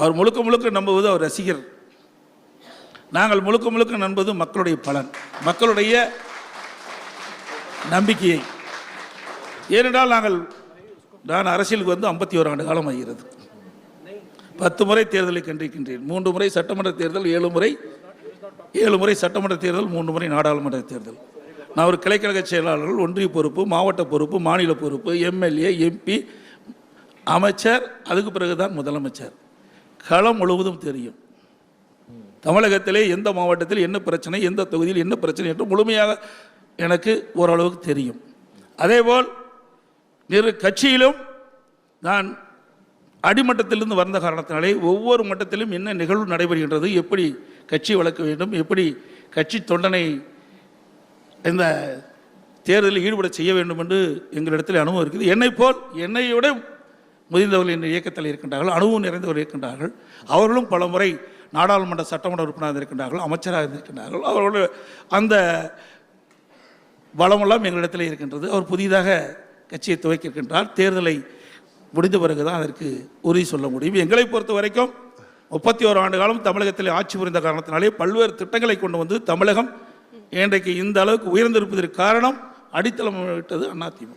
அவர் முழுக்க முழுக்க நம்புவது அவர் ரசிகர். நாங்கள் முழுக்க முழுக்க நம்புவது மக்களுடைய பலன், மக்களுடைய நம்பிக்கையை. ஏனென்றால் நான் அரசியலுக்கு வந்து 51 ஆண்டு காலம் ஆகிறது. 10 முறை தேர்தலை கண்டிருக்கின்றேன். 3 முறை சட்டமன்ற தேர்தல், 7 முறை சட்டமன்ற தேர்தல், 3 முறை நாடாளுமன்ற தேர்தல். நான் ஒரு கிளைக்கழக செயலாளர்கள், ஒன்றிய பொறுப்பு, மாவட்ட பொறுப்பு, மாநில பொறுப்பு, எம்எல்ஏ, எம்பி, அமைச்சர், அதுக்கு பிறகுதான் முதலமைச்சர். களம் முழுவதும் தெரியும். தமிழகத்திலே எந்த மாவட்டத்தில் என்ன பிரச்சனை, எந்த தொகுதியில் என்ன பிரச்சனை என்று முழுமையாக எனக்கு ஓரளவுக்கு தெரியும். அதேபோல் கட்சியிலும் நான் அடிமட்டத்திலிருந்து வந்த காரணத்தினாலே ஒவ்வொரு மட்டத்திலும் என்ன நிகழ்வு நடைபெறுகின்றது, எப்படி கட்சி வளர்க்க வேண்டும், எப்படி கட்சி தொண்டனை இந்த தேர்தலில் ஈடுபட செய்ய வேண்டும் என்று எங்களிடத்தில் அனுபவம் இருக்குது. என்னையோட முதிர்ந்தவர்கள் என்ற இயக்கத்தில் இருக்கின்றார்கள், அனுபவம் நிறைந்தவர்கள் இருக்கின்றார்கள். அவர்களும் பல முறை நாடாளுமன்ற சட்டமன்ற உறுப்பினராக இருக்கின்றார்கள், அமைச்சராக இருந்திருக்கின்றார்கள். அவர்களோட அந்த பலமெல்லாம் எங்களிடத்தில் இருக்கின்றது. அவர் புதிதாக கட்சியை துவக்கியிருக்கின்றார். தேர்தலை முடிந்த பிறகுதான் அதற்கு உறுதி சொல்ல முடியும். எங்களை பொறுத்த வரைக்கும் 31 ஆண்டு காலம் தமிழகத்தில் ஆட்சி புரிந்த காரணத்தினாலே பல்வேறு திட்டங்களை கொண்டு வந்து தமிழகம் இன்றைக்கு இந்த அளவுக்கு உயர்ந்திருப்பதற்கு காரணம் அடித்தளம் விட்டது அதிமுக.